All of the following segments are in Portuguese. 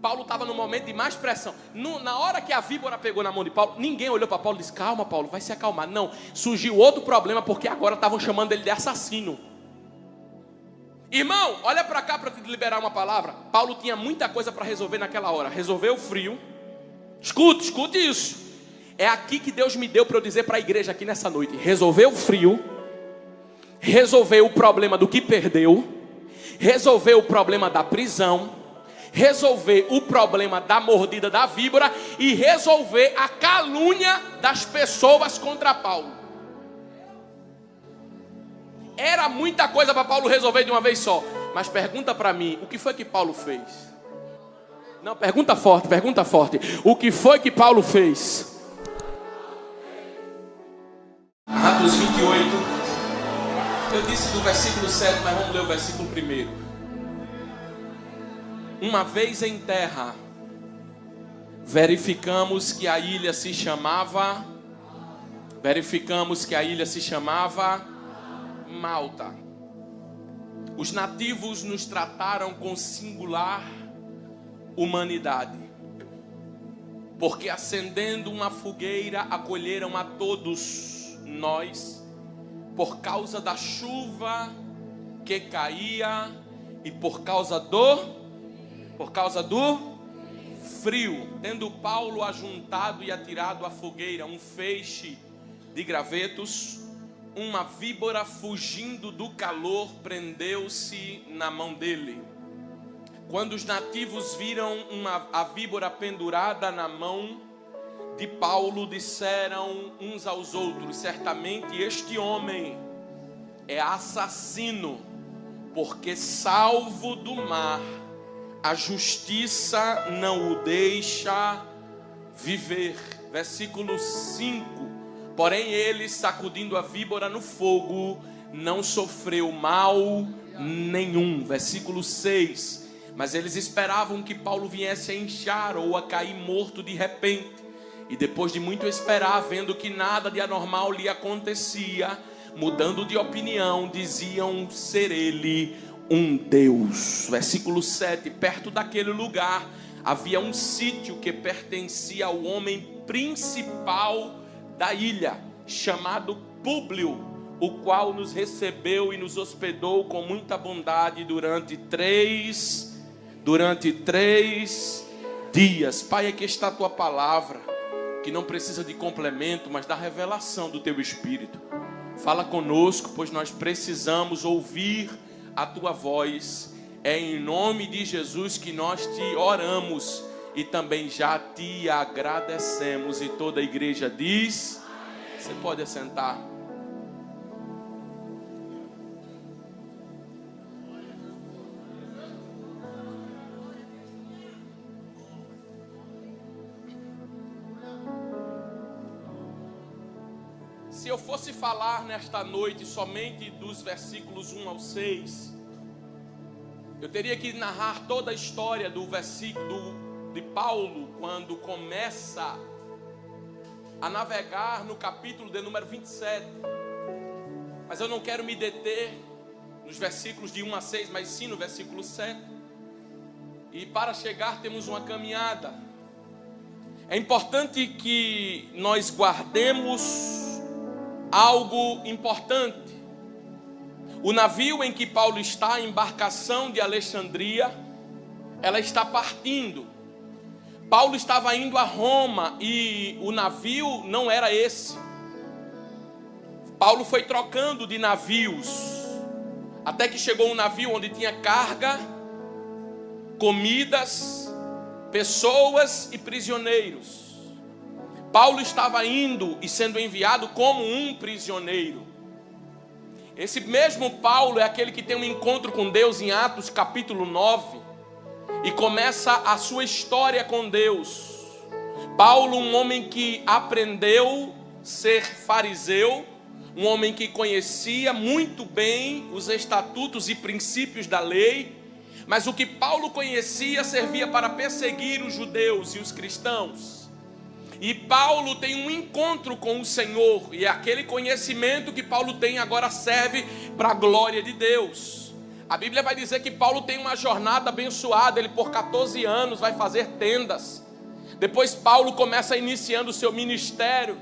Paulo estava no momento de mais pressão. Na hora que a víbora pegou na mão de Paulo, ninguém olhou para Paulo e disse: calma, Paulo, vai se acalmar. Não, surgiu outro problema, porque agora estavam chamando ele de assassino. Irmão, olha para cá para te liberar uma palavra. Paulo tinha muita coisa para resolver naquela hora. Resolver o frio. Escute isso. É aqui que Deus me deu para eu dizer para a igreja aqui nessa noite: resolver o frio, resolver o problema do que perdeu, resolver o problema da prisão, resolver o problema da mordida da víbora e resolver a calúnia das pessoas contra Paulo. Era muita coisa para Paulo resolver de uma vez só. Mas pergunta para mim, o que foi que Paulo fez? Não, pergunta forte. O que foi que Paulo fez? Atos 28. Eu disse do versículo 7, mas vamos ler o versículo 1. Uma vez em terra, verificamos que a ilha se chamava Malta. Os nativos nos trataram com singular humanidade, porque acendendo uma fogueira acolheram a todos nós, por causa da chuva que caía e por causa do frio. Tendo Paulo ajuntado e atirado à fogueira um feixe de gravetos, uma víbora, fugindo do calor, prendeu-se na mão dele. Quando os nativos viram a víbora pendurada na mão de Paulo, disseram uns aos outros: certamente este homem é assassino, porque salvo do mar, a justiça não o deixa viver. Versículo 5. Porém ele, sacudindo a víbora no fogo, não sofreu mal nenhum. Versículo 6. Mas eles esperavam que Paulo viesse a inchar ou a cair morto de repente. E depois de muito esperar, vendo que nada de anormal lhe acontecia, mudando de opinião, diziam ser ele um Deus. Versículo 7. Perto daquele lugar havia um sítio que pertencia ao homem principal da ilha, chamado Públio, o qual nos recebeu e nos hospedou com muita bondade durante três dias. Pai, aqui está a tua palavra, que não precisa de complemento, mas da revelação do teu Espírito. Fala conosco, pois nós precisamos ouvir a tua voz. É em nome de Jesus que nós te oramos e também já te agradecemos. E toda a igreja diz: você pode assentar. Se eu fosse falar nesta noite somente dos versículos 1 ao 6, eu teria que narrar toda a história do versículo de Paulo, quando começa a navegar no capítulo de número 27. Mas eu não quero me deter nos versículos de 1 a 6, mas sim no versículo 7. E para chegar temos uma caminhada. É importante que nós guardemos algo importante. O navio em que Paulo está, a embarcação de Alexandria, ela está partindo. Paulo estava indo a Roma e o navio não era esse. Paulo foi trocando de navios, até que chegou um navio onde tinha carga, comidas, pessoas e prisioneiros. Paulo estava indo e sendo enviado como um prisioneiro. Esse mesmo Paulo é aquele que tem um encontro com Deus em Atos capítulo 9 e começa a sua história com Deus. Paulo, um homem que aprendeu a ser fariseu, um homem que conhecia muito bem os estatutos e princípios da lei, mas o que Paulo conhecia servia para perseguir os judeus e os cristãos. E Paulo tem um encontro com o Senhor, e aquele conhecimento que Paulo tem agora serve para a glória de Deus. A Bíblia vai dizer que Paulo tem uma jornada abençoada. Ele por 14 anos vai fazer tendas. Depois Paulo começa iniciando o seu ministério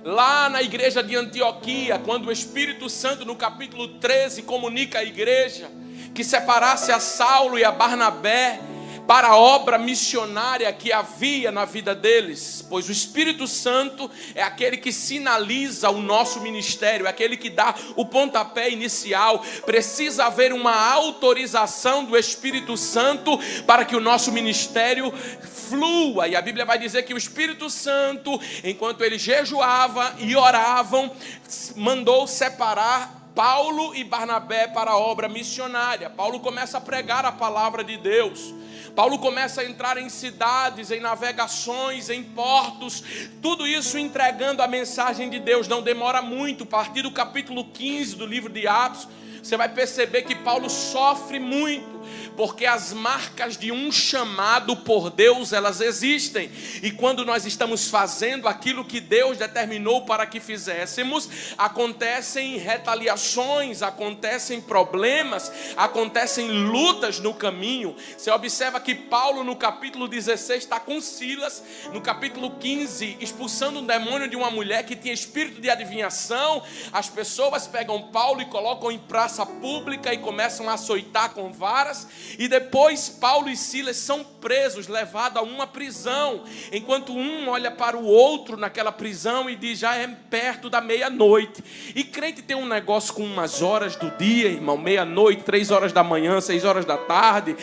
lá na igreja de Antioquia, quando o Espírito Santo, no capítulo 13, comunica à igreja que separasse a Saulo e a Barnabé para a obra missionária que havia na vida deles, pois o Espírito Santo é aquele que sinaliza o nosso ministério, é aquele que dá o pontapé inicial. Precisa haver uma autorização do Espírito Santo para que o nosso ministério flua, e a Bíblia vai dizer que o Espírito Santo, enquanto ele jejuava e oravam, mandou separar Paulo e Barnabé para a obra missionária. Paulo começa a pregar a palavra de Deus. Paulo começa a entrar em cidades, em navegações, em portos, tudo isso entregando a mensagem de Deus. Não demora muito, a partir do capítulo 15 do livro de Atos, você vai perceber que Paulo sofre muito, porque as marcas de um chamado por Deus, elas existem. E quando nós estamos fazendo aquilo que Deus determinou para que fizéssemos, acontecem retaliações, acontecem problemas, acontecem lutas no caminho. Você observa que Paulo no capítulo 16 está com Silas, no capítulo 15 expulsando um demônio de uma mulher que tinha espírito de adivinhação. As pessoas pegam Paulo e colocam em praça pública e começam a açoitar com varas. E depois Paulo e Silas são presos, levados a uma prisão, enquanto um olha para o outro naquela prisão e diz: já é perto da meia-noite. E crente tem um negócio com umas horas do dia, irmão, meia-noite, 3 horas da manhã, 6 horas da tarde.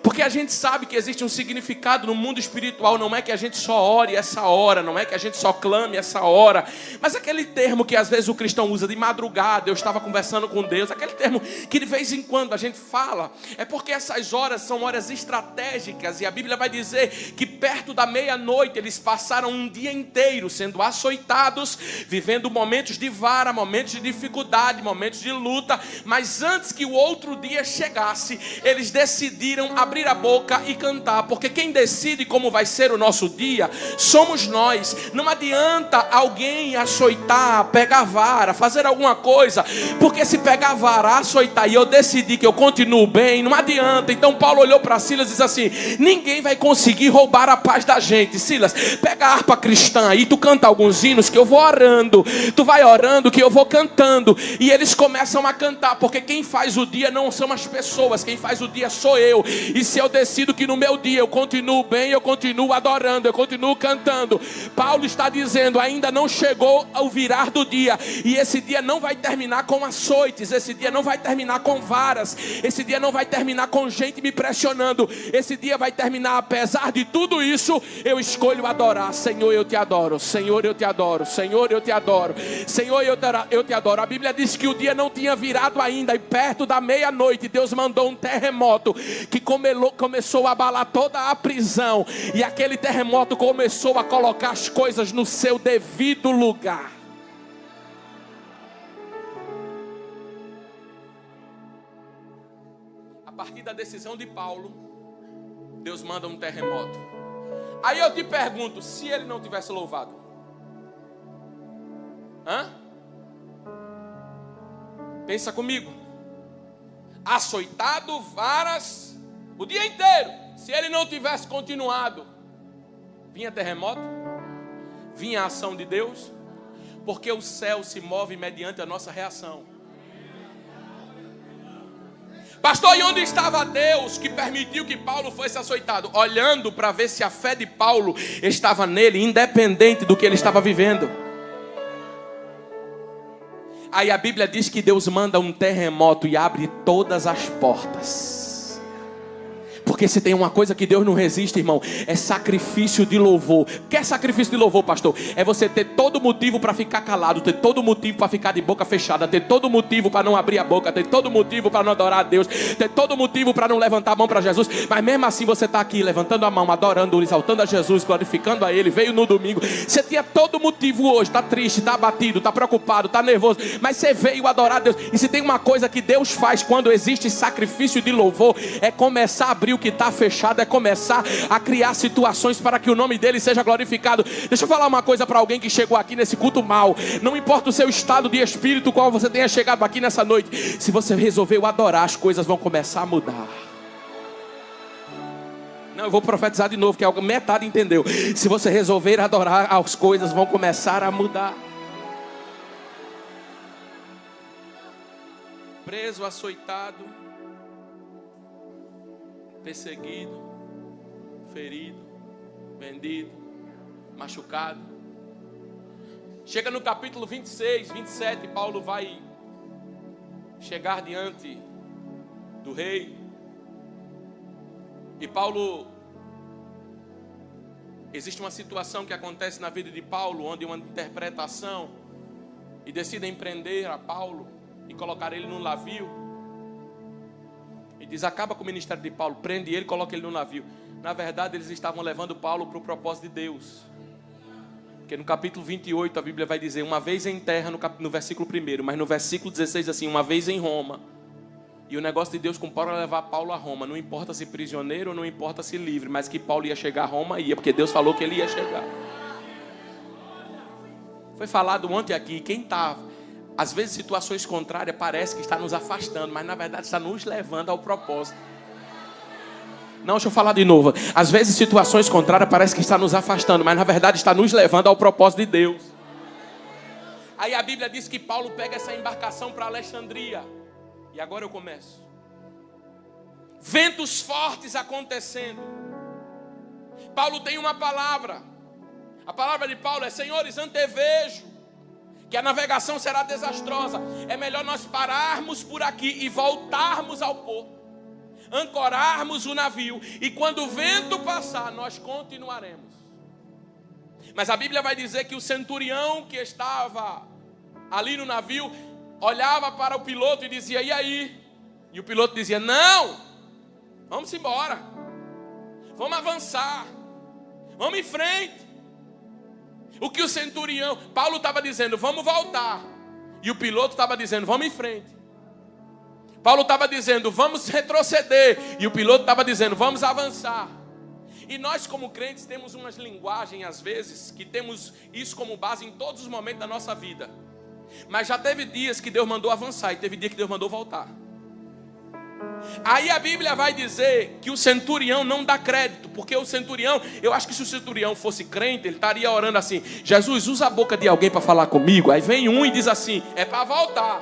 Porque a gente sabe que existe um significado no mundo espiritual. Não é que a gente só ore essa hora, não é que a gente só clame essa hora, mas aquele termo que às vezes o cristão usa de madrugada, eu estava conversando com Deus, aquele termo que de vez em quando a gente fala, é porque essas horas são horas estratégicas. E a Bíblia vai dizer que perto da meia-noite eles passaram um dia inteiro sendo açoitados, vivendo momentos de vara, momentos de dificuldade, momentos de luta. Mas antes que o outro dia chegasse, eles decidiram abrir a boca e cantar, porque quem decide como vai ser o nosso dia somos nós. Não adianta alguém açoitar, pegar vara, fazer alguma coisa, porque se pegar vara, açoitar e eu decidir que eu continuo bem, não adianta. Então Paulo olhou para Silas e disse assim: ninguém vai conseguir roubar a paz da gente. Silas, pega a harpa cristã aí, tu canta alguns hinos que eu vou orando, tu vai orando que eu vou cantando. E eles começam a cantar, porque quem faz o dia não são as pessoas, quem faz o dia sou eu. E se eu decido que no meu dia eu continuo bem, eu continuo adorando, eu continuo cantando. Paulo está dizendo: ainda não chegou ao virar do dia, e esse dia não vai terminar com açoites, esse dia não vai terminar com varas, esse dia não vai terminar com gente me pressionando, esse dia vai terminar, apesar de tudo isso, eu escolho adorar. Senhor, eu te adoro. Senhor, eu te adoro. Senhor, eu te adoro. Senhor, eu te adoro. A Bíblia diz que o dia não tinha virado ainda, e perto da meia-noite Deus mandou um terremoto que começou a abalar toda a prisão, e aquele terremoto começou a colocar as coisas no seu devido lugar. A partir da decisão de Paulo, Deus manda um terremoto. Aí eu te pergunto, se ele não tivesse louvado? Pensa comigo. Açoitado, varas, o dia inteiro. Se ele não tivesse continuado, vinha terremoto? Vinha a ação de Deus? Porque o céu se move mediante a nossa reação. Pastor, e onde estava Deus que permitiu que Paulo fosse açoitado? Olhando para ver se a fé de Paulo estava nele, independente do que ele estava vivendo. Aí a Bíblia diz que Deus manda um terremoto e abre todas as portas. Porque se tem uma coisa que Deus não resiste, irmão, é sacrifício de louvor. O que é sacrifício de louvor, pastor? É você ter todo motivo para ficar calado, ter todo motivo para ficar de boca fechada, ter todo motivo para não abrir a boca, ter todo motivo para não adorar a Deus, ter todo motivo para não levantar a mão para Jesus. Mas mesmo assim você está aqui levantando a mão, adorando, exaltando a Jesus, glorificando a Ele. Veio no domingo, você tinha todo motivo hoje, está triste, está abatido, está preocupado, está nervoso, mas você veio adorar a Deus. E se tem uma coisa que Deus faz quando existe sacrifício de louvor, é começar a abrir o que que está fechado é começar a criar situações para que o nome dele seja glorificado. Deixa eu falar uma coisa para alguém que chegou aqui nesse culto mal. Não importa o seu estado de espírito, qual você tenha chegado aqui nessa noite, se você resolveu adorar, as coisas vão começar a mudar. Não, eu vou profetizar de novo, que metade entendeu. Se você resolver adorar, as coisas vão começar a mudar. Preso, açoitado, perseguido, ferido, vendido, machucado. Chega no capítulo 26, 27, Paulo vai chegar diante do rei. E Paulo, existe uma situação que acontece na vida de Paulo, onde uma interpretação, e decidem prender a Paulo e colocar ele num navio. E diz, acaba com o ministério de Paulo, prende ele e coloca ele no navio. Na verdade, eles estavam levando Paulo para o propósito de Deus. Porque no capítulo 28 a Bíblia vai dizer, uma vez em terra, no versículo 1, mas no versículo 16 assim, uma vez em Roma. E o negócio de Deus com Paulo era levar Paulo a Roma. Não importa se prisioneiro ou não importa se livre, mas que Paulo ia chegar a Roma, ia, porque Deus falou que ele ia chegar. Foi falado ontem aqui, quem estava... Às vezes situações contrárias parece que está nos afastando, mas na verdade está nos levando ao propósito. Não, deixa eu falar de novo. Às vezes situações contrárias parece que está nos afastando, mas na verdade está nos levando ao propósito de Deus. Aí a Bíblia diz que Paulo pega essa embarcação para Alexandria. E agora eu começo. Ventos fortes acontecendo. Paulo tem uma palavra. A palavra de Paulo é: senhores, antevejo que a navegação será desastrosa. É melhor nós pararmos por aqui e voltarmos ao porto, ancorarmos o navio, e quando o vento passar, nós continuaremos. Mas a Bíblia vai dizer que o centurião que estava ali no navio olhava para o piloto e dizia: e aí? E o piloto dizia: não, vamos embora, vamos avançar, vamos em frente. O que o centurião, Paulo estava dizendo: vamos voltar, e o piloto estava dizendo: vamos em frente. Paulo estava dizendo: vamos retroceder, e o piloto estava dizendo: vamos avançar. E nós como crentes temos umas linguagens às vezes, que temos isso como base em todos os momentos da nossa vida. Mas já teve dias que Deus mandou avançar, e teve dia que Deus mandou voltar. Aí a Bíblia vai dizer que o centurião não dá crédito, porque o centurião, eu acho que se o centurião fosse crente, ele estaria orando assim: Jesus, usa a boca de alguém para falar comigo. Aí vem um e diz assim: é para voltar.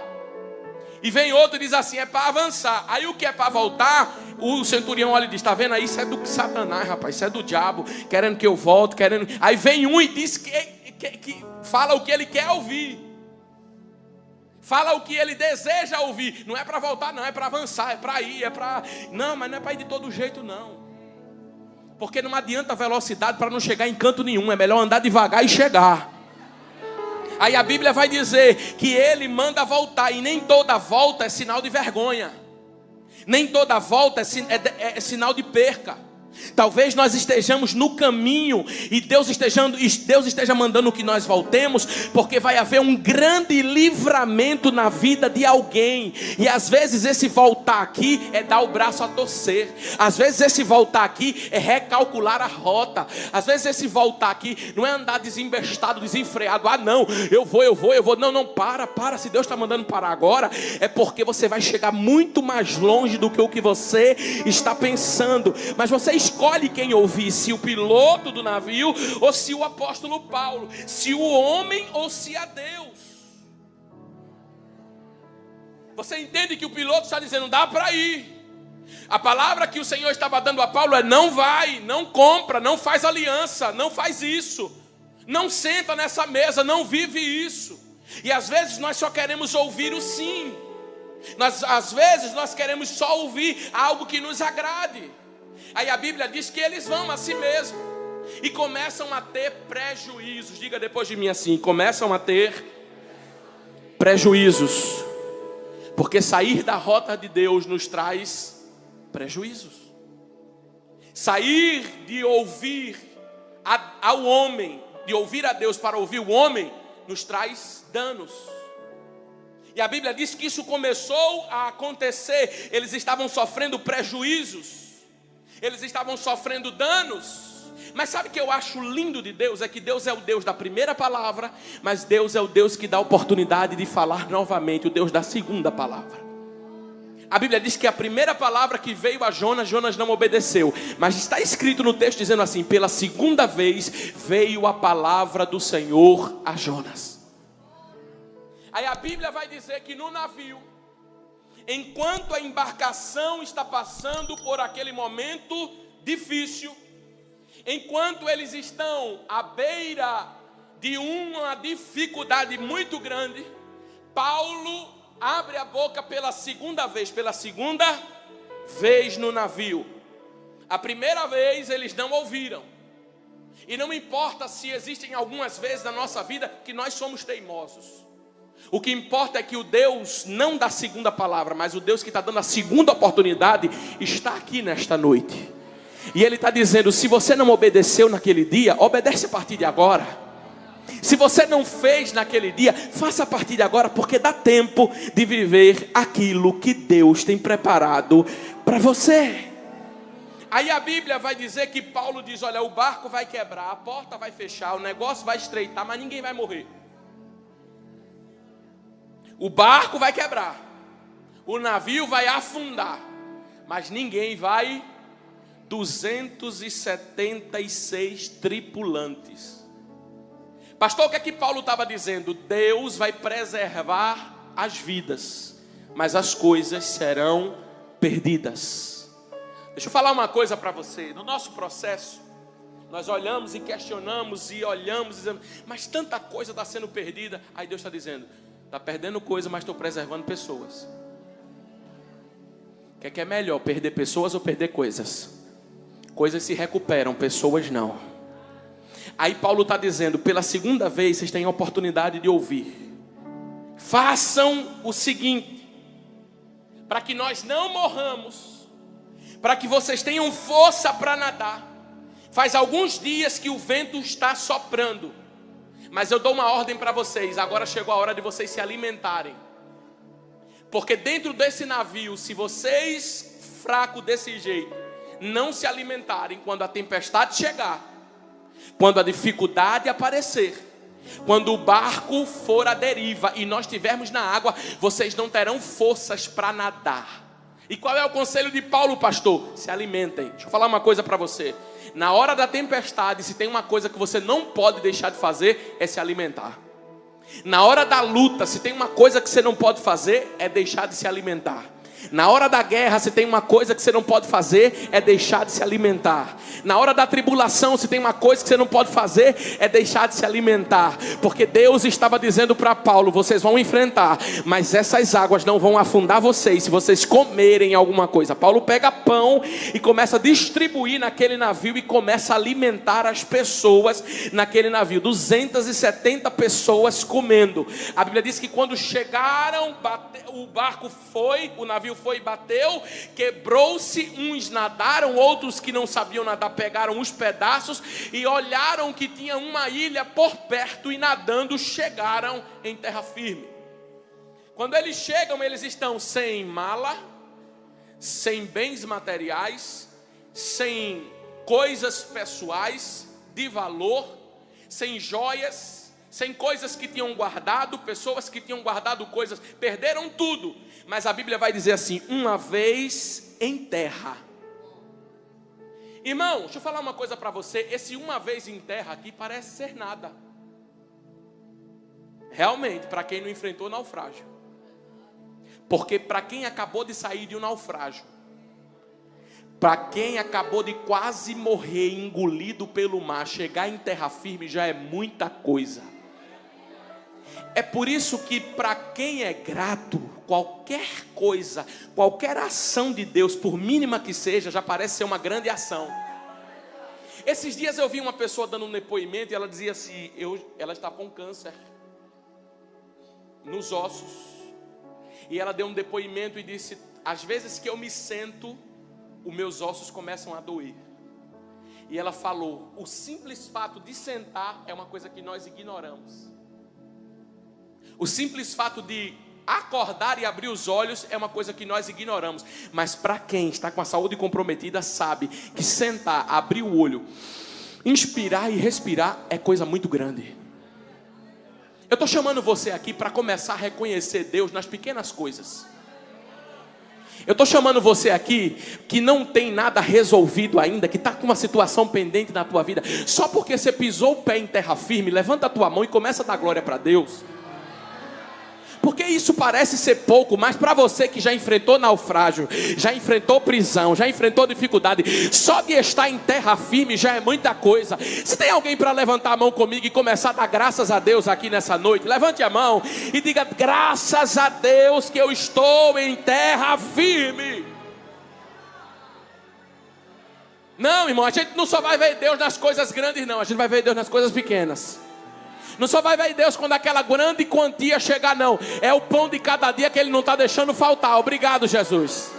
E vem outro e diz assim: é para avançar. Aí o que é para voltar, o centurião olha e diz: está vendo aí, isso é do Satanás, rapaz, isso é do diabo, querendo que eu volte, querendo. Aí vem um e diz que fala o que ele quer ouvir. Fala o que ele deseja ouvir. Não é para voltar, não, é para avançar, é para ir, é para... Não, mas não é para ir de todo jeito, não. Porque não adianta velocidade para não chegar em canto nenhum. É melhor andar devagar e chegar. Aí a Bíblia vai dizer que ele manda voltar, e nem toda volta é sinal de vergonha. Nem toda volta é sinal de perca. Talvez nós estejamos no caminho e Deus esteja mandando que nós voltemos, porque vai haver um grande livramento na vida de alguém. E às vezes esse voltar aqui é dar o braço a torcer. Às vezes esse voltar aqui é recalcular a rota. Às vezes esse voltar aqui não é andar desembestado, desenfreado. Ah não, eu vou. Não, para. Se Deus está mandando parar agora, é porque você vai chegar muito mais longe do que o que você está pensando. Mas você escolhe quem ouvir, se o piloto do navio ou se o apóstolo Paulo, se o homem ou se a Deus. Você entende que o piloto está dizendo: dá para ir. A palavra que o Senhor estava dando a Paulo é: não vai, não compra, não faz aliança, não faz isso, não senta nessa mesa, não vive isso. E às vezes nós só queremos ouvir o sim. Às vezes nós queremos só ouvir algo que nos agrade. Aí a Bíblia diz que eles vão a si mesmo e começam a ter prejuízos. Diga depois de mim assim: começam a ter prejuízos. Porque sair da rota de Deus nos traz prejuízos. Sair de ouvir ao homem, de ouvir a Deus para ouvir o homem, nos traz danos. E a Bíblia diz que isso começou a acontecer. Eles estavam sofrendo prejuízos. eles estavam sofrendo danos. Mas sabe o que eu acho lindo de Deus? É que Deus é o Deus da primeira palavra, mas Deus é o Deus que dá a oportunidade de falar novamente, o Deus da segunda palavra. A Bíblia diz que a primeira palavra que veio a Jonas, Jonas não obedeceu. Mas está escrito no texto dizendo assim: pela segunda vez veio a palavra do Senhor a Jonas. Aí a Bíblia vai dizer que no navio, enquanto a embarcação está passando por aquele momento difícil, enquanto eles estão à beira de uma dificuldade muito grande, Paulo abre a boca pela segunda vez no navio. A primeira vez eles não ouviram. E não importa se existem algumas vezes na nossa vida que nós somos teimosos. O que importa é que o Deus não da segunda palavra, mas o Deus que está dando a segunda oportunidade, está aqui nesta noite. E Ele está dizendo: se você não obedeceu naquele dia, obedece a partir de agora. Se você não fez naquele dia, faça a partir de agora, porque dá tempo de viver aquilo que Deus tem preparado para você. Aí a Bíblia vai dizer que Paulo diz: olha, o barco vai quebrar, a porta vai fechar, o negócio vai estreitar, mas ninguém vai morrer. O barco vai quebrar, o navio vai afundar, mas ninguém vai. 276 tripulantes. Pastor, o que é que Paulo estava dizendo? Deus vai preservar as vidas, mas as coisas serão perdidas. Deixa eu falar uma coisa para você. No nosso processo, nós olhamos e questionamos e olhamos e dizemos: mas tanta coisa está sendo perdida. Aí Deus está dizendo: está perdendo coisa, mas estou preservando pessoas. O que é melhor, perder pessoas ou perder coisas? Coisas se recuperam, pessoas não. Aí Paulo está dizendo: pela segunda vez vocês têm a oportunidade de ouvir. Façam o seguinte, para que nós não morramos, para que vocês tenham força para nadar. Faz alguns dias que o vento está soprando, mas eu dou uma ordem para vocês: agora chegou a hora de vocês se alimentarem. Porque dentro desse navio, se vocês, fracos desse jeito, não se alimentarem, quando a tempestade chegar, quando a dificuldade aparecer, quando o barco for à deriva e nós estivermos na água, vocês não terão forças para nadar. E qual é o conselho de Paulo, pastor? Se alimentem. Deixa eu falar uma coisa para você. Na hora da tempestade, se tem uma coisa que você não pode deixar de fazer, é se alimentar. Na hora da luta, se tem uma coisa que você não pode fazer, é deixar de se alimentar. Na hora da guerra, se tem uma coisa que você não pode fazer, é deixar de se alimentar. Na hora da tribulação, se tem uma coisa que você não pode fazer, é deixar de se alimentar. Porque Deus estava dizendo para Paulo: vocês vão enfrentar, mas essas águas não vão afundar vocês se vocês comerem alguma coisa. Paulo pega pão e começa a distribuir naquele navio e começa a alimentar as pessoas naquele navio. 270 pessoas comendo. A Bíblia diz que quando chegaram, o navio foi e bateu, quebrou-se, uns nadaram, outros que não sabiam nadar pegaram os pedaços e olharam que tinha uma ilha por perto e nadando chegaram em terra firme. Quando eles chegam, eles estão sem mala, sem bens materiais, sem coisas pessoais de valor, sem joias, sem coisas que tinham guardado. Pessoas que tinham guardado coisas perderam tudo. Mas a Bíblia vai dizer assim: uma vez em terra. Irmão, deixa eu falar uma coisa para você. Esse uma vez em terra aqui parece ser nada. Realmente, para quem não enfrentou naufrágio. Porque para quem acabou de sair de um naufrágio, para quem acabou de quase morrer engolido pelo mar, chegar em terra firme já é muita coisa. É por isso que para quem é grato, qualquer coisa, qualquer ação de Deus, por mínima que seja, já parece ser uma grande ação. Esses dias eu vi uma pessoa dando um depoimento e ela dizia assim: ela está com câncer nos ossos. E ela deu um depoimento e disse: às vezes que eu me sento, os meus ossos começam a doer. E ela falou: o simples fato de sentar é uma coisa que nós ignoramos. O simples fato de acordar e abrir os olhos é uma coisa que nós ignoramos. Mas para quem está com a saúde comprometida, sabe que sentar, abrir o olho, inspirar e respirar é coisa muito grande. Eu estou chamando você aqui para começar a reconhecer Deus nas pequenas coisas. Eu estou chamando você aqui que não tem nada resolvido ainda, que está com uma situação pendente na tua vida. Só porque você pisou o pé em terra firme, levanta a tua mão e começa a dar glória para Deus. Porque isso parece ser pouco, mas para você que já enfrentou naufrágio, já enfrentou prisão, já enfrentou dificuldade, só de estar em terra firme já é muita coisa. Se tem alguém para levantar a mão comigo e começar a dar graças a Deus aqui nessa noite, levante a mão e diga: graças a Deus que eu estou em terra firme. Não, irmão, a gente não só vai ver Deus nas coisas grandes, não, a gente vai ver Deus nas coisas pequenas. Não só vai ver Deus quando aquela grande quantia chegar, não. É o pão de cada dia que Ele não está deixando faltar. Obrigado, Jesus.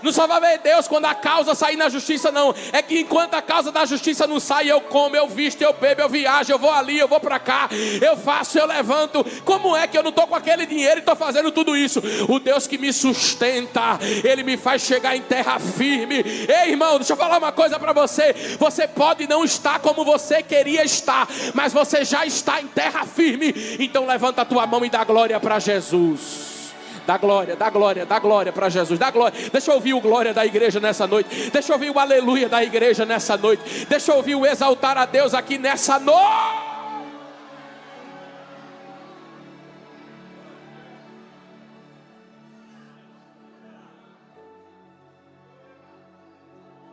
Não só vai ver Deus quando a causa sair na justiça, não. É que enquanto a causa da justiça não sai, eu como, eu visto, eu bebo, eu viajo, eu vou ali, eu vou para cá, eu faço, eu levanto. Como é que eu não estou com aquele dinheiro e estou fazendo tudo isso? O Deus que me sustenta, Ele me faz chegar em terra firme. Ei, irmão, deixa eu falar uma coisa para você. Você pode não estar como você queria estar, mas você já está em terra firme. Então levanta a tua mão e dá glória para Jesus. Dá glória, dá glória, dá glória para Jesus, dá glória. Deixa eu ouvir o glória da igreja nessa noite. Deixa eu ouvir o aleluia da igreja nessa noite. Deixa eu ouvir o exaltar a Deus aqui nessa noite.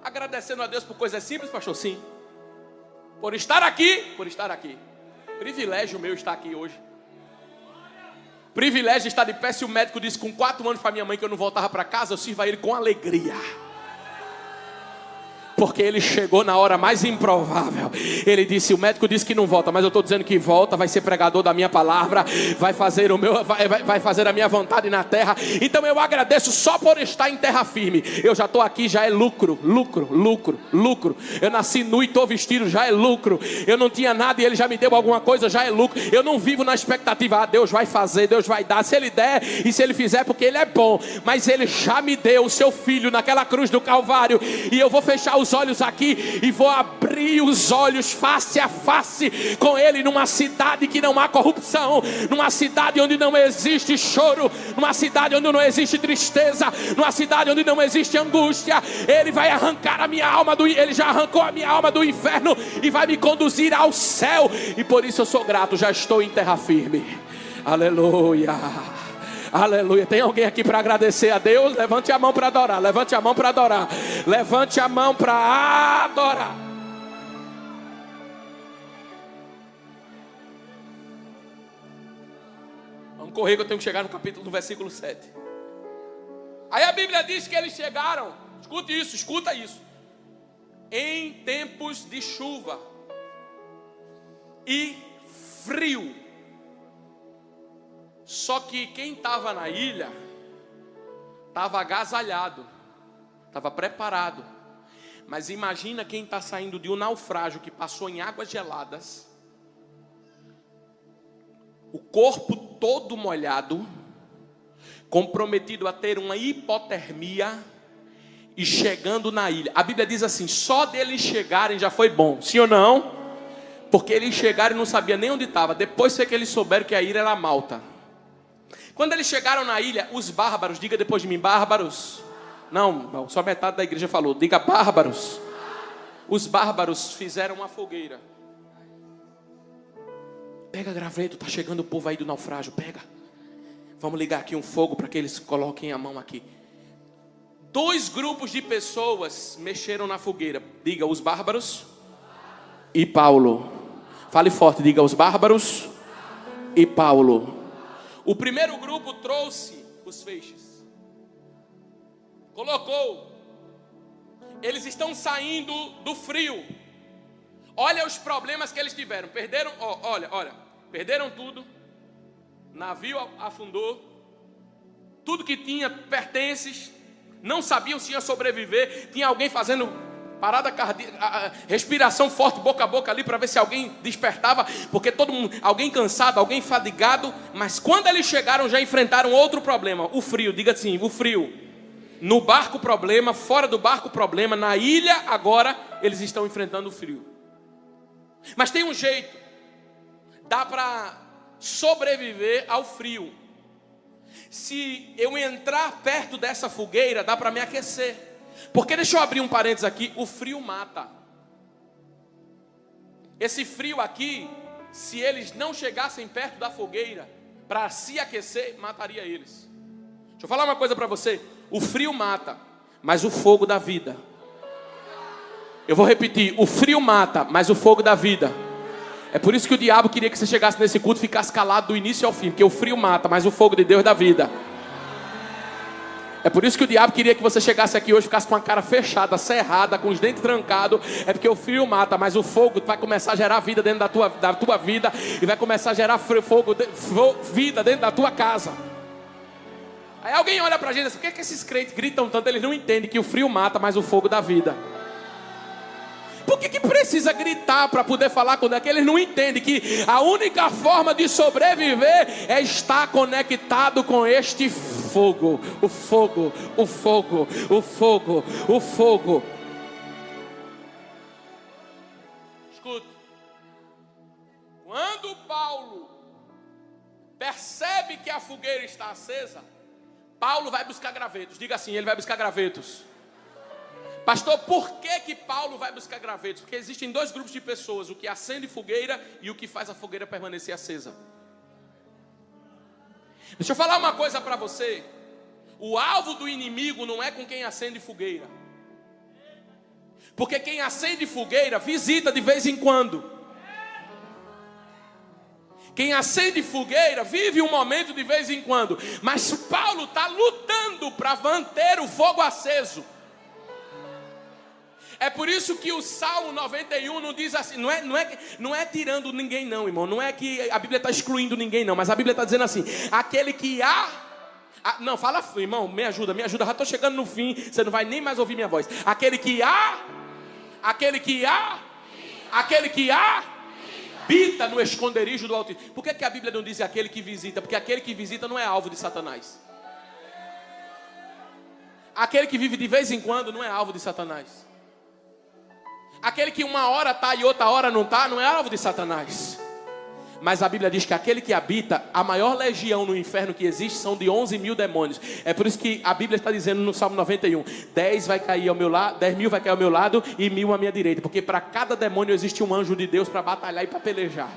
Agradecendo a Deus por coisas simples, pastor, sim. Por estar aqui, Privilégio meu estar aqui hoje. Privilégio de estar de pé. Se o médico disse com 4 anos para minha mãe que eu não voltava para casa, eu sirvo a ele com alegria. Porque ele chegou na hora mais improvável. Ele disse, o médico disse que não volta, mas eu estou dizendo que volta, vai ser pregador da minha palavra, vai fazer vai fazer a minha vontade na terra. Então eu agradeço só por estar em terra firme. Eu já estou aqui, já é lucro. Eu nasci nu e estou vestido, já é lucro. Eu não tinha nada e Ele já me deu alguma coisa, já é lucro. Eu não vivo na expectativa, Deus vai fazer, Deus vai dar. Se Ele der e se Ele fizer, porque Ele é bom. Mas Ele já me deu o seu filho naquela cruz do Calvário. E eu vou fechar os olhos aqui e vou abrir os olhos face a face com Ele, numa cidade que não há corrupção, numa cidade onde não existe choro, numa cidade onde não existe tristeza, numa cidade onde não existe angústia. Ele vai arrancar a minha alma Ele já arrancou a minha alma do inferno e vai me conduzir ao céu. E por isso eu sou grato, já estou em terra firme. Aleluia. Aleluia. Tem alguém aqui para agradecer a Deus? Levante a mão para adorar. Levante a mão para adorar. Levante a mão para adorar. Vamos correr que eu tenho que chegar no versículo 7. Aí a Bíblia diz que eles chegaram. Escuta isso. Em tempos de chuva e frio. Só que quem estava na ilha estava agasalhado, estava preparado. Mas imagina quem está saindo de um naufrágio que passou em águas geladas, o corpo todo molhado, comprometido a ter uma hipotermia e chegando na ilha. A Bíblia diz assim, só deles chegarem já foi bom, sim ou não? Porque eles chegaram e não sabiam nem onde estava. Depois foi que eles souberam que a ilha era Malta. Quando eles chegaram na ilha, os bárbaros, diga depois de mim, bárbaros. Não, só metade da igreja falou, diga bárbaros. Os bárbaros fizeram uma fogueira. Pega graveto, tá chegando o povo aí do naufrágio, pega. Vamos ligar aqui um fogo para que eles coloquem a mão aqui. 2 grupos de pessoas mexeram na fogueira. Diga, os bárbaros e Paulo. Fale forte, diga, os bárbaros e Paulo. O primeiro grupo trouxe os feixes. Colocou. Eles estão saindo do frio. Olha os problemas que eles tiveram. Perderam, olha. Perderam tudo. Navio afundou. Tudo que tinha, pertences. Não sabiam se ia sobreviver. Tinha alguém fazendo parada cardíaca, respiração forte, boca a boca ali, para ver se alguém despertava, porque todo mundo, alguém cansado, alguém fadigado. Mas quando eles chegaram, já enfrentaram outro problema, o frio. Diga assim, o frio. No barco problema, fora do barco problema, na ilha agora eles estão enfrentando o frio. Mas tem um jeito, dá para sobreviver ao frio. Se eu entrar perto dessa fogueira, dá para me aquecer. Porque deixa eu abrir um parênteses aqui, o frio mata. Esse frio aqui, se eles não chegassem perto da fogueira para se aquecer, mataria eles. Deixa eu falar uma coisa para você, o frio mata, mas o fogo dá vida. Eu vou repetir, o frio mata, mas o fogo dá vida. É por isso que o diabo queria que você chegasse nesse culto e ficasse calado do início ao fim, porque o frio mata, mas o fogo de Deus dá vida. É por isso que o diabo queria que você chegasse aqui hoje e ficasse com a cara fechada, cerrada, com os dentes trancados. É porque o frio mata, mas o fogo vai começar a gerar vida dentro da tua vida. E vai começar a gerar vida dentro da tua casa. Aí alguém olha pra gente e diz, por que esses crentes gritam tanto? Eles não entendem que o frio mata, mas o fogo dá vida. Por que precisa gritar para poder falar com Deus? Que eles não entendem que a única forma de sobreviver é estar conectado com este fogo. O fogo, o fogo, o fogo, o fogo. Escuta. Quando Paulo percebe que a fogueira está acesa, Paulo vai buscar gravetos. Diga assim, ele vai buscar gravetos. Pastor, por que Paulo vai buscar gravetos? Porque existem dois grupos de pessoas, o que acende fogueira e o que faz a fogueira permanecer acesa. Deixa eu falar uma coisa para você. O alvo do inimigo não é com quem acende fogueira. Porque quem acende fogueira visita de vez em quando. Quem acende fogueira vive um momento de vez em quando. Mas Paulo está lutando para manter o fogo aceso. É por isso que o Salmo 91 não diz assim, não é tirando ninguém não, irmão. Não é que a Bíblia está excluindo ninguém não, mas a Bíblia está dizendo assim, aquele que não, fala, irmão, me ajuda, já estou chegando no fim, você não vai nem mais ouvir minha voz. Aquele que habita no esconderijo do Altíssimo. Por que a Bíblia não diz aquele que visita? Porque aquele que visita não é alvo de Satanás. Aquele que vive de vez em quando não é alvo de Satanás. Aquele que uma hora está e outra hora não está, não é alvo de Satanás. Mas a Bíblia diz que aquele que habita, a maior legião no inferno que existe são de 11 mil demônios. É por isso que a Bíblia está dizendo no Salmo 91, 10 vai cair ao meu lado, 10 mil vai cair ao meu lado e 1000 à minha direita. Porque para cada demônio existe um anjo de Deus para batalhar e para pelejar.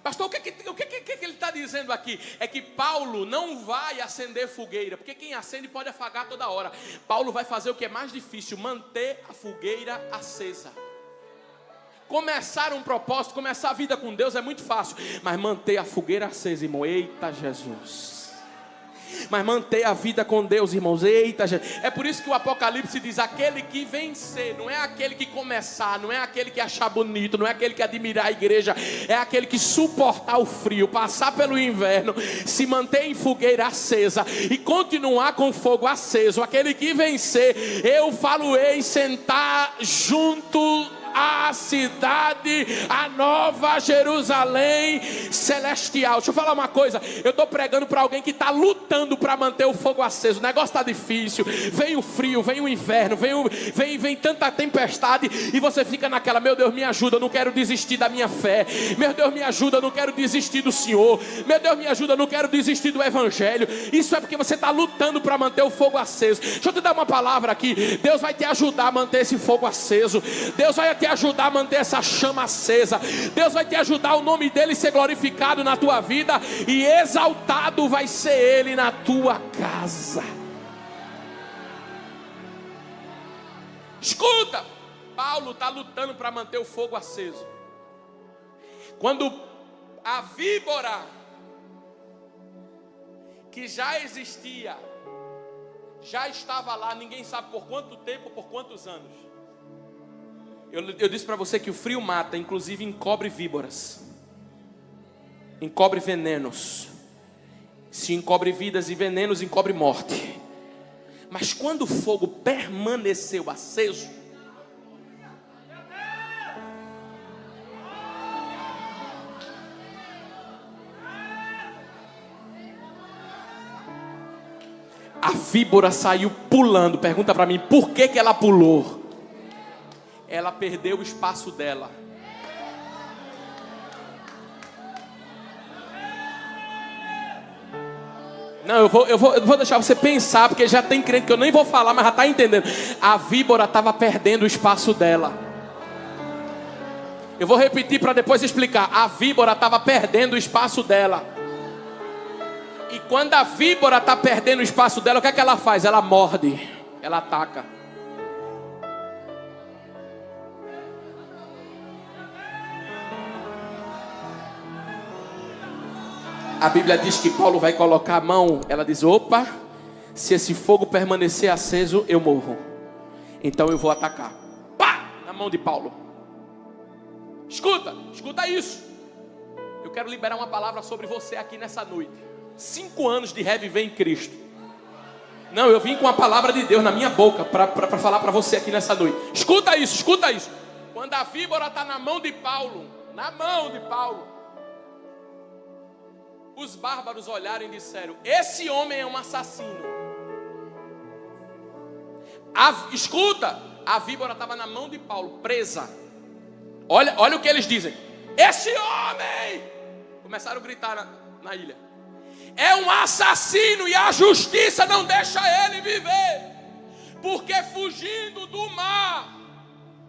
Pastor, o que ele está dizendo aqui? É que Paulo não vai acender fogueira, porque quem acende pode afagar toda hora. Paulo vai fazer o que é mais difícil, manter a fogueira acesa. Começar um propósito, começar a vida com Deus é muito fácil, mas manter a fogueira acesa, irmão, eita Jesus. Mas manter a vida com Deus, irmãos, eita Jesus. É por isso que o Apocalipse diz, aquele que vencer, não é aquele que começar, não é aquele que achar bonito, não é aquele que admirar a igreja, é aquele que suportar o frio, passar pelo inverno, se manter em fogueira acesa e continuar com fogo aceso. Aquele que vencer, eu falo-ei sentar junto a cidade, a nova Jerusalém celestial. Deixa eu falar uma coisa, eu estou pregando para alguém que está lutando para manter o fogo aceso. O negócio está difícil, vem o frio, vem o inverno, vem tanta tempestade e você fica naquela, meu Deus me ajuda, eu não quero desistir da minha fé, meu Deus me ajuda, eu não quero desistir do Senhor, meu Deus me ajuda, eu não quero desistir do Evangelho. Isso é porque você está lutando para manter o fogo aceso. Deixa eu te dar uma palavra aqui, Deus vai te ajudar a manter esse fogo aceso, Deus vai te ajudar a manter essa chama acesa, Deus vai te ajudar o nome dele ser glorificado na tua vida e exaltado vai ser ele na tua casa. Escuta, Paulo está lutando para manter o fogo aceso. Quando a víbora que já existia, já estava lá, ninguém sabe por quanto tempo, por quantos anos. Eu disse para você que o frio mata, inclusive encobre víboras, encobre venenos. Se encobre vidas e venenos, encobre morte. Mas quando o fogo permaneceu aceso, a víbora saiu pulando. Pergunta para mim, por que ela pulou? Ela perdeu o espaço dela. Não, eu vou deixar você pensar, porque já tem crente que eu nem vou falar, mas já está entendendo. A víbora estava perdendo o espaço dela. Eu vou repetir para depois explicar. A víbora estava perdendo o espaço dela. E quando a víbora está perdendo o espaço dela, o que é que ela faz? Ela morde, ela ataca. A Bíblia diz que Paulo vai colocar a mão. Ela diz, opa, se esse fogo permanecer aceso, eu morro. Então eu vou atacar. Pá! Na mão de Paulo. Escuta isso. Eu quero liberar uma palavra sobre você aqui nessa noite. 5 anos de reviver em Cristo. Não, eu vim com a palavra de Deus na minha boca para falar para você aqui nessa noite. Escuta isso. Quando a víbora está na mão de Paulo, os bárbaros olharam e disseram, esse homem é um assassino. Escuta, a víbora estava na mão de Paulo, presa. Olha o que eles dizem. Esse homem, começaram a gritar na ilha, é um assassino e a justiça não deixa ele viver, porque fugindo do mar,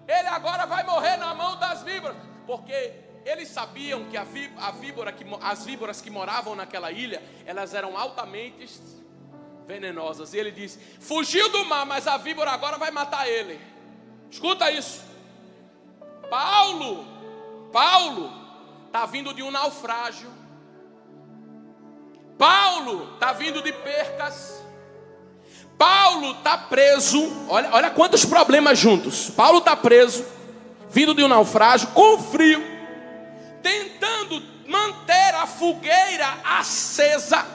ele agora vai morrer na mão das víboras. Porque eles sabiam que as víboras que moravam naquela ilha, elas eram altamente venenosas. E ele diz, fugiu do mar, mas a víbora agora vai matar ele. Escuta isso. Paulo está vindo de um naufrágio. Paulo está vindo de percas. Paulo está preso. Olha quantos problemas juntos. Paulo está preso, vindo de um naufrágio, com frio, tentando manter a fogueira acesa.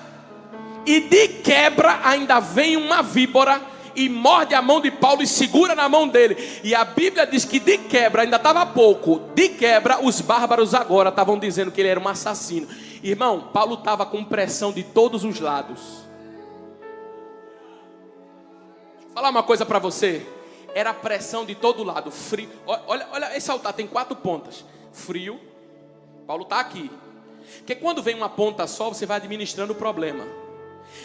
E de quebra ainda vem uma víbora e morde a mão de Paulo e segura na mão dele. E a Bíblia diz que de quebra, ainda estava pouco, de quebra os bárbaros agora estavam dizendo que ele era um assassino. Irmão, Paulo estava com pressão de todos os lados. Deixa eu falar uma coisa para você. Era pressão de todo lado, frio. Olha, esse altar tem 4 pontas. Frio, Paulo está aqui. Porque quando vem uma ponta só, você vai administrando o problema.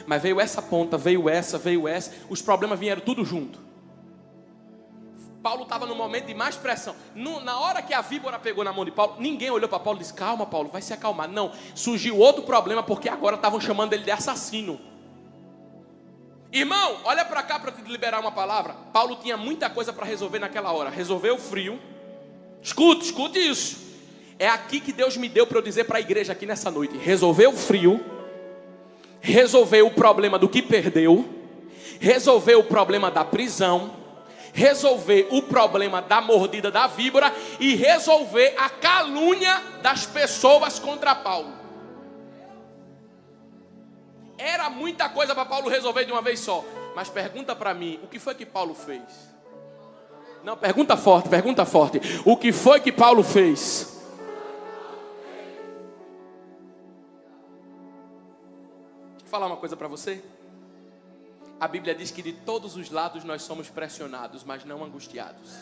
Mas veio essa ponta, veio essa. Os problemas vieram tudo junto. Paulo estava no momento de mais pressão. Na hora que a víbora pegou na mão de Paulo, ninguém olhou para Paulo e disse, calma Paulo, vai se acalmar. Não, surgiu outro problema, porque agora estavam chamando ele de assassino. Irmão, olha para cá para te liberar uma palavra. Paulo tinha muita coisa para resolver naquela hora. Resolveu o frio. Escute isso. É aqui que Deus me deu para eu dizer para a igreja aqui nessa noite. Resolveu o frio. Resolveu o problema do que perdeu. Resolveu o problema da prisão. Resolver o problema da mordida da víbora. E resolver a calúnia das pessoas contra Paulo. Era muita coisa para Paulo resolver de uma vez só. Mas pergunta para mim, o que foi que Paulo fez? Não, pergunta forte. O que foi que Paulo fez? Deixa eu falar uma coisa para você. A Bíblia diz que de todos os lados nós somos pressionados, mas não angustiados.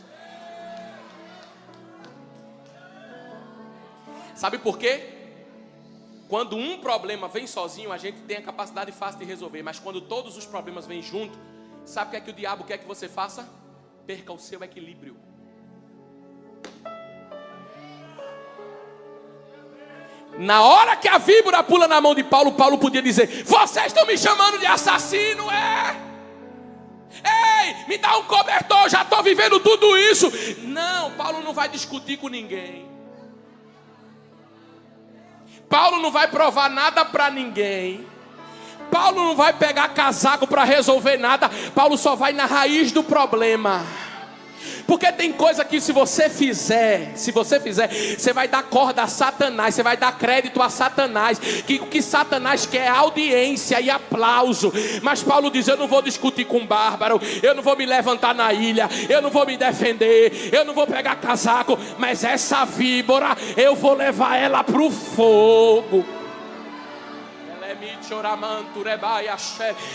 Sabe por quê? Quando um problema vem sozinho, a gente tem a capacidade fácil de resolver. Mas quando todos os problemas vêm junto, sabe o que é que o diabo quer que você faça? Perca o seu equilíbrio. Na hora que a víbora pula na mão de Paulo, Paulo podia dizer, vocês estão me chamando de assassino, Ei, me dá um cobertor, já estou vivendo tudo isso. Não, Paulo não vai discutir com ninguém. Paulo não vai provar nada para ninguém. Paulo não vai pegar casaco para resolver nada. Paulo só vai na raiz do problema. Porque tem coisa que se você fizer, você vai dar corda a Satanás, você vai dar crédito a Satanás, que o que Satanás quer é audiência e aplauso. Mas Paulo diz: eu não vou discutir com bárbaro, eu não vou me levantar na ilha, eu não vou me defender, eu não vou pegar casaco, mas essa víbora, eu vou levar ela para o fogo.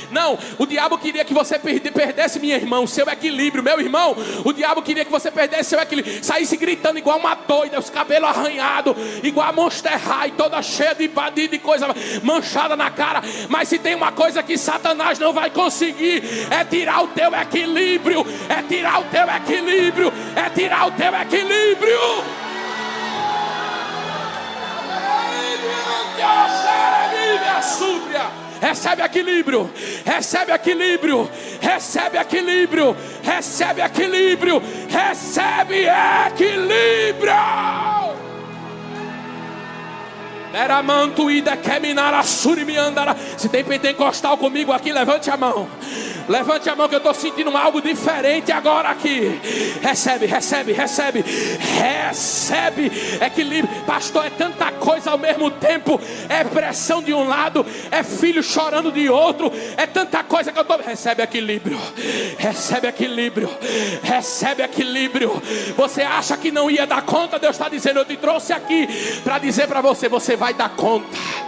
Não, o diabo queria que você perdesse, minha irmã, seu equilíbrio. Meu irmão, o diabo queria que você perdesse seu equilíbrio, saísse gritando igual uma doida, os cabelos arranhados, igual a Monster High, toda cheia de coisa manchada na cara. Mas se tem uma coisa que Satanás não vai conseguir, é tirar o teu equilíbrio, é tirar o teu equilíbrio, é tirar o teu equilíbrio. Recebe equilíbrio, recebe equilíbrio, recebe equilíbrio, recebe equilíbrio, recebe equilíbrio. Se tem pentecostal comigo aqui, levante a mão. Levante a mão que eu estou sentindo algo diferente agora aqui. Recebe, recebe, recebe. Recebe equilíbrio. Pastor, é tanta coisa ao mesmo tempo. É pressão de um lado, é filho chorando de outro. É tanta coisa que eu estou... Recebe equilíbrio. Recebe equilíbrio. Recebe equilíbrio. Você acha que não ia dar conta? Deus está dizendo: eu te trouxe aqui para dizer para você: você vai dar conta.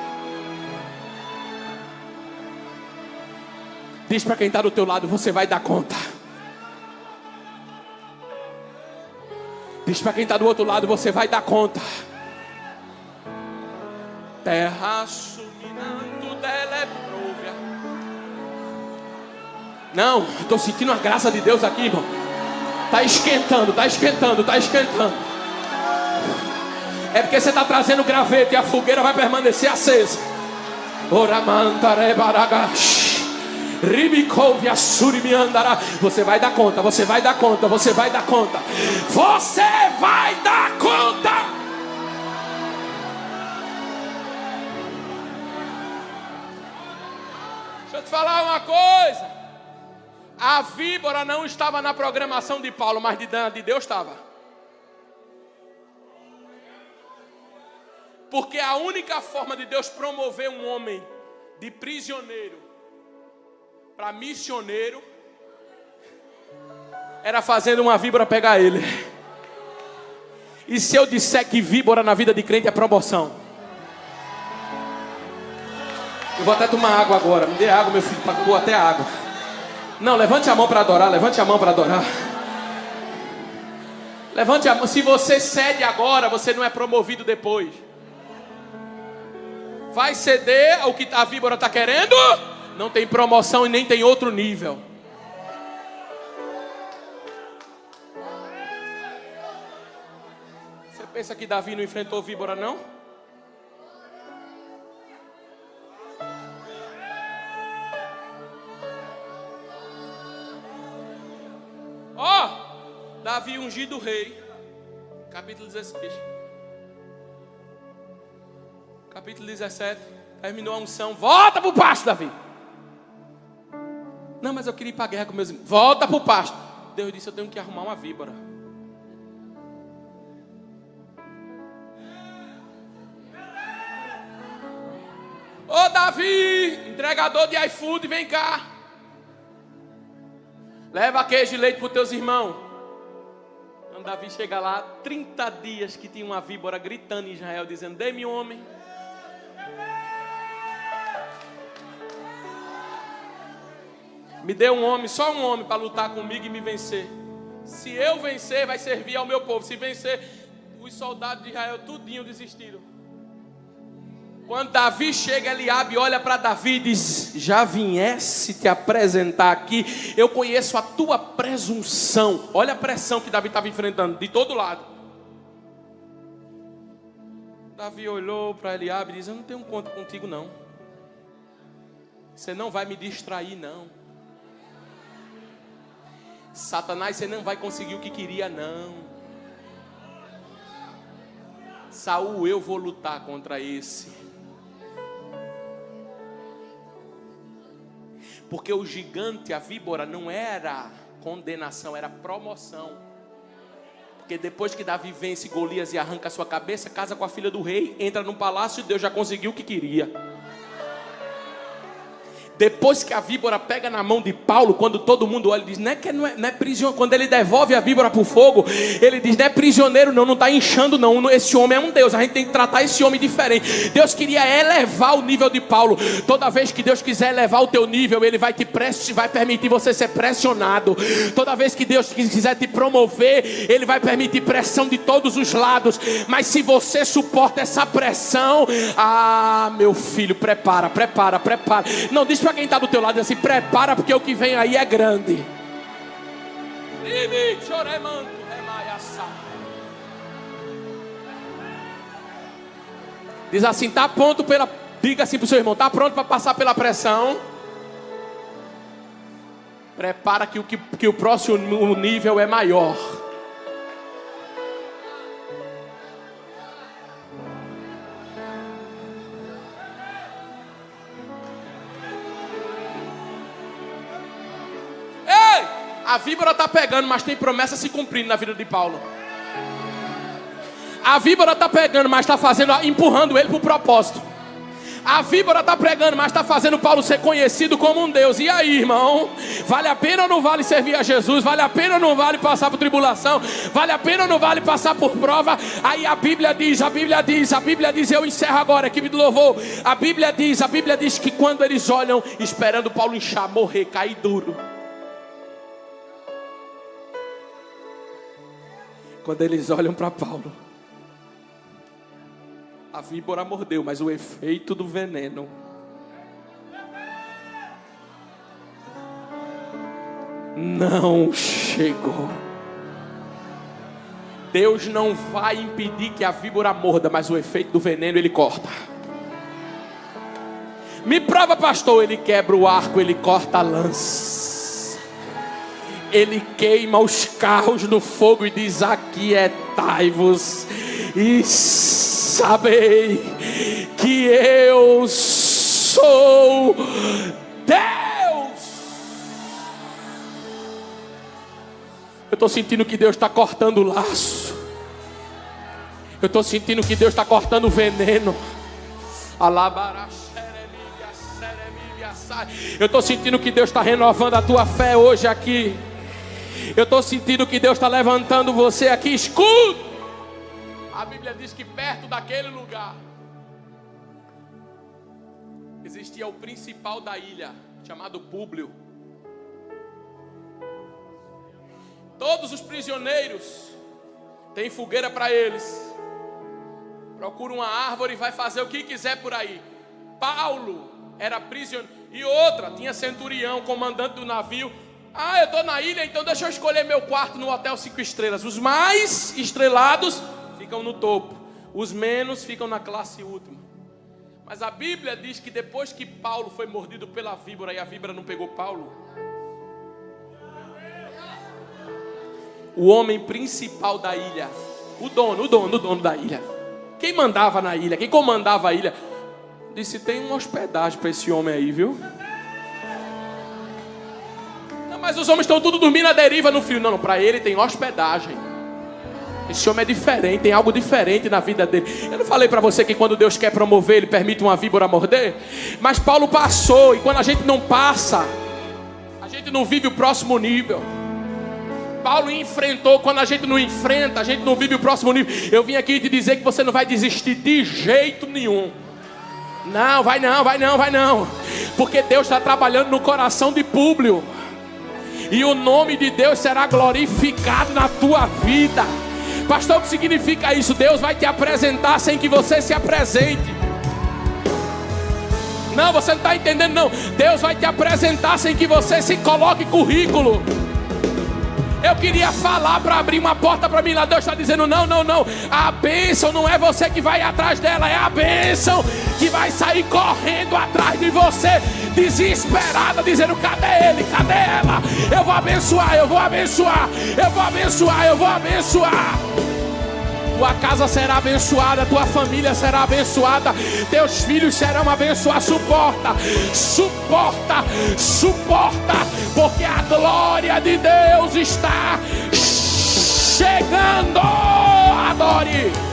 Diz para quem está do teu lado: você vai dar conta. Diz para quem está do outro lado: você vai dar conta. Terra suminando delebrovia. Não, estou sentindo a graça de Deus aqui, irmão. Está esquentando, está esquentando, está esquentando. É porque você está trazendo graveto e a fogueira vai permanecer acesa. Oramantarebaragash. Você vai dar conta, você vai dar conta, você vai dar conta. Você vai dar conta. Deixa eu te falar uma coisa. A víbora não estava na programação de Paulo, mas de Deus estava. Porque a única forma de Deus promover um homem de prisioneiro para missioneiro era fazendo uma víbora pegar ele. E se eu disser que víbora na vida de crente é promoção? Eu vou até tomar água agora. Me dê água, meu filho, pagou até água. Não, levante a mão para adorar, levante a mão para adorar. Levante a mão. Se você cede agora, você não é promovido depois. Vai ceder ao que a víbora está querendo? Não tem promoção e nem tem outro nível. Você pensa que Davi não enfrentou víbora, não? Ó, Davi ungido rei. Capítulo 16. Capítulo 17. Terminou a unção. Volta para o pasto, Davi. Não, mas eu queria ir para a guerra com meus irmãos. Volta para o pasto. Deus disse: eu tenho que arrumar uma víbora. Ô Davi, entregador de iFood, vem cá. Leva queijo e leite para os teus irmãos. Quando Davi chega lá, 30 dias que tinha uma víbora gritando em Israel, dizendo: dê-me um homem. Me dê um homem, só um homem para lutar comigo e me vencer. Se eu vencer, vai servir ao meu povo. Se vencer, os soldados de Israel tudinho desistiram. Quando Davi chega, Eliabe olha para Davi e diz: já viesse te apresentar aqui, eu conheço a tua presunção. Olha a pressão que Davi estava enfrentando de todo lado. Davi olhou para Eliabe e diz: eu não tenho conta contigo não. Você não vai me distrair não. Satanás, você não vai conseguir o que queria não. Saul, eu vou lutar contra esse. Porque o gigante, a víbora, não era condenação, era promoção. Porque depois que Davi vence Golias e arranca a sua cabeça, casa com a filha do rei, entra no palácio e Deus já conseguiu o que queria. Depois que a víbora pega na mão de Paulo, quando todo mundo olha e diz, não é prisioneiro. Quando ele devolve a víbora para o fogo, ele diz, não é prisioneiro não está inchando não, esse homem é um Deus, a gente tem que tratar esse homem diferente. Deus queria elevar o nível de Paulo. Toda vez que Deus quiser elevar o teu nível, Ele vai permitir você ser pressionado. Toda vez que Deus quiser te promover, Ele vai permitir pressão de todos os lados. Mas se você suporta essa pressão, meu filho, prepara. Não, diz para quem está do teu lado assim, prepara, porque o que vem aí é grande. Diz assim, está pronto diga assim para o seu irmão, está pronto para passar pela pressão? Prepara que o próximo nível é maior. A víbora está pegando, mas tem promessa se cumprindo na vida de Paulo. A víbora está pegando, mas está empurrando ele para o propósito. A víbora está pregando, mas está fazendo Paulo ser conhecido como um Deus. E aí, irmão? Vale a pena ou não vale servir a Jesus? Vale a pena ou não vale passar por tribulação? Vale a pena ou não vale passar por prova? Aí a Bíblia diz, eu encerro agora, equipe do louvor. A Bíblia diz que quando eles olham, esperando Paulo inchar, morrer, cair duro. Quando eles olham para Paulo, a víbora mordeu, mas o efeito do veneno não chegou. Deus não vai impedir que a víbora morda, mas o efeito do veneno Ele corta. Me prova, pastor. Ele quebra o arco, Ele corta a lança. Ele queima os carros no fogo e diz, aquietai-vos e sabei que eu sou Deus. Eu estou sentindo que Deus está cortando o laço. Eu estou sentindo que Deus está cortando o veneno. Eu estou sentindo que Deus está renovando a tua fé hoje aqui. Eu estou sentindo que Deus está levantando você aqui. Escuta! A Bíblia diz que perto daquele lugar existia o principal da ilha, chamado Públio. Todos os prisioneiros têm fogueira para eles. Procura uma árvore e vai fazer o que quiser por aí. Paulo era prisioneiro. E outra, tinha centurião, comandante do navio. Eu estou na ilha, então deixa eu escolher meu quarto no hotel 5 estrelas. Os mais estrelados ficam no topo, os menos ficam na classe última. Mas a Bíblia diz que depois que Paulo foi mordido pela víbora e a víbora não pegou Paulo, o homem principal da ilha, o dono da ilha, quem mandava na ilha, quem comandava a ilha, disse, tem uma hospedagem para esse homem aí, viu? Não, mas os homens estão tudo dormindo à deriva no frio. Não, para ele tem hospedagem. Esse homem é diferente, tem algo diferente na vida dele. Eu não falei para você que quando Deus quer promover, Ele permite uma víbora morder? Mas Paulo passou, e quando a gente não passa, a gente não vive o próximo nível. Paulo enfrentou, quando a gente não enfrenta, a gente não vive o próximo nível. Eu vim aqui te dizer que você não vai desistir de jeito nenhum. Não, vai não. Porque Deus está trabalhando no coração de Públio. E o nome de Deus será glorificado na tua vida. Pastor, o que significa isso? Deus vai te apresentar sem que você se apresente. Não, você não está entendendo não. Deus vai te apresentar sem que você se coloque currículo. Eu queria falar para abrir uma porta para mim lá. Deus está dizendo não. A bênção não é você que vai atrás dela, é a bênção que vai sair correndo atrás de você, desesperada, dizendo cadê ele, cadê ela? Eu vou abençoar. tua casa será abençoada, tua família será abençoada, teus filhos serão abençoados. Suporta, porque a glória de Deus está chegando. Adore.